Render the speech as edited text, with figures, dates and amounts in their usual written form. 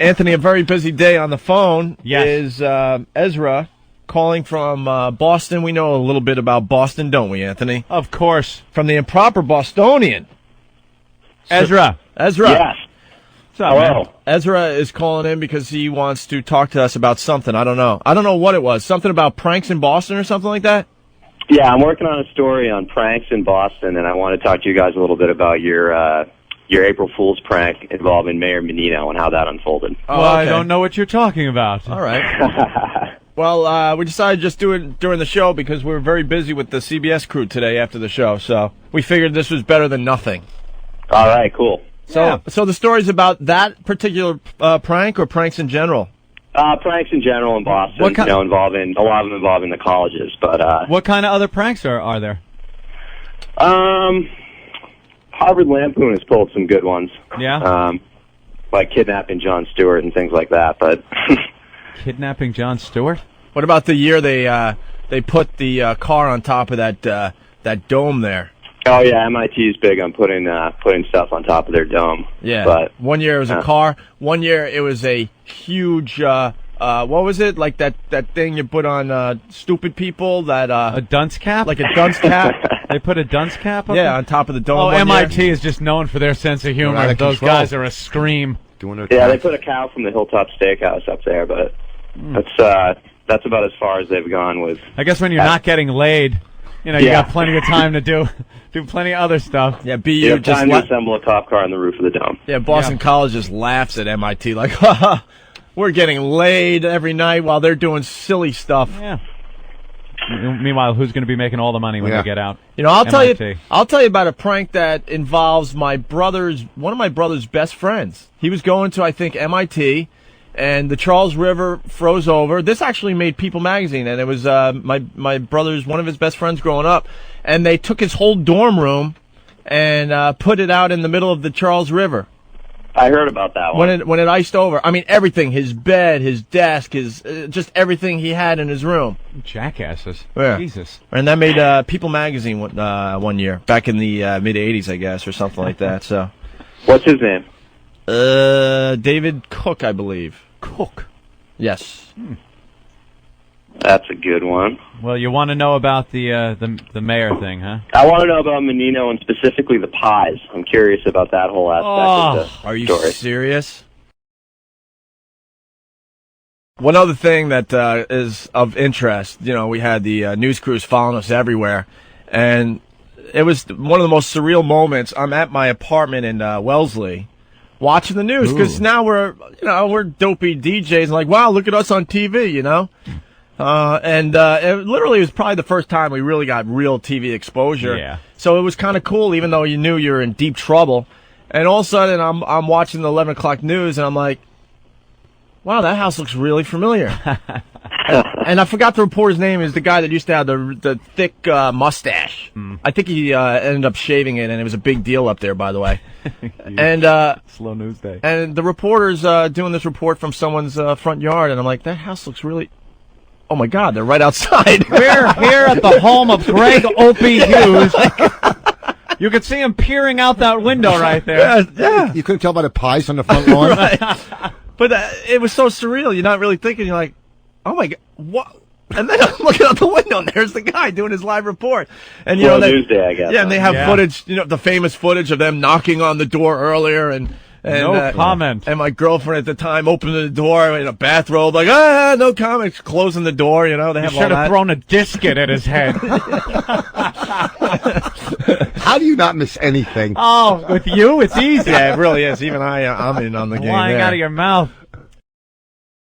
Anthony, a very busy day on the phone. Yes. Is Ezra calling from Boston. We know a little bit about Boston, don't we, Anthony? Of course. From the Improper Bostonian. Ezra. Ezra. Yes. What's up, Hello. man? Ezra is calling in because he wants to talk to us about something. I don't know. I don't know what it was. Something about pranks in Boston or something like that? Yeah, I'm working on a story on pranks in Boston, and I want to talk to you guys a little bit about your April Fool's prank involving Mayor Menino and how that unfolded. Oh, Well, I okay. don't know what you're talking about. All right. Well, we decided to just do it during the show because we were very busy with the CBS crew today after the show, so we figured this was better than nothing. All right, cool. So the story's about that particular prank or pranks in general? Pranks in general in Boston, What kind- involving a lot of them involving the colleges, but What kind of other pranks are there? Harvard Lampoon has pulled some good ones. Yeah? Like kidnapping Jon Stewart and things like that, but Kidnapping Jon Stewart? What about the year they put the car on top of that dome there? oh yeah, MIT is big on putting stuff on top of their dome. Yeah. But one year it was a car. One year it was a huge. What was it? Like that thing you put on stupid people. That A dunce cap? like a dunce cap. They put a dunce cap up Yeah, there? on top of the dome. Oh, one MIT year. is just known for their sense of humor. Out of Those control. guys are a scream. yeah, they put a cow from the Hilltop Steakhouse up there, but that's about as far as they've gone with. I guess when you're not getting laid, you Yeah. got plenty of time to do plenty of other stuff. Yeah, You BU have just. time to assemble a cop car on the roof of the dome. Yeah, Boston Yeah. College just laughs at MIT like, haha, we're getting laid every night while they're doing silly stuff. Yeah. Meanwhile, who's going to be making all the money when Yeah. they get out? You know, I'll MIT. tell you about a prank that involves one of my brother's best friends. He was going to, I think, MIT, and the Charles River froze over. This actually made People magazine, and it was my brother's one of his best friends growing up, and they took his whole dorm room and put it out in the middle of the Charles River. I heard about that one. When it iced over. I mean, everything, his bed, his desk, his just everything he had in his room. Jackasses. Yeah. Jesus. And that made People magazine one year, back in the mid-'80s, I guess, or something like that. So, What's his name? David Cook, I believe. Cook. Yes. That's a good one. Well, you want to know about the mayor thing, huh? I want to know about Menino and specifically the pies. I'm curious about that whole aspect of the Are you story. serious? One other thing that is of interest, we had the news crews following us everywhere, and it was one of the most surreal moments. I'm at my apartment in Wellesley, watching the news because now we're dopey DJs and like, wow, look at us on TV, and it literally was probably the first time we really got real TV exposure. Yeah. So it was kind of cool, even though you knew you were in deep trouble. And all of a sudden, I'm watching the 11 o'clock news, and I'm like, wow, that house looks really familiar. and I forgot the reporter's name. Is the guy that used to have the thick mustache. I think he ended up shaving it, and it was a big deal up there, by the way. And Slow news day. and the reporter's doing this report from someone's front yard, and I'm like, that house looks really... Oh, my God, they're right outside. We're here at the home of Greg Opie Hughes. You could see him peering out that window right there. Yeah. You couldn't tell by the pies on the front lawn? Right. But it was so surreal. You're not really thinking. You're like, oh, my God, what? And then I'm looking out the window, and there's the guy doing his live report. And, Slow news day, I guess. Yeah, and they have Yeah. footage, the famous footage of them knocking on the door earlier and No comment. And my girlfriend at the time opened the door in a bathrobe, like, no comment, closing the door, they You have all should have that. thrown a disket at his head. How do you not miss anything? Oh, with you, it's easy. Yeah, it really is. Even I'm in on the game Flying there. out of your mouth.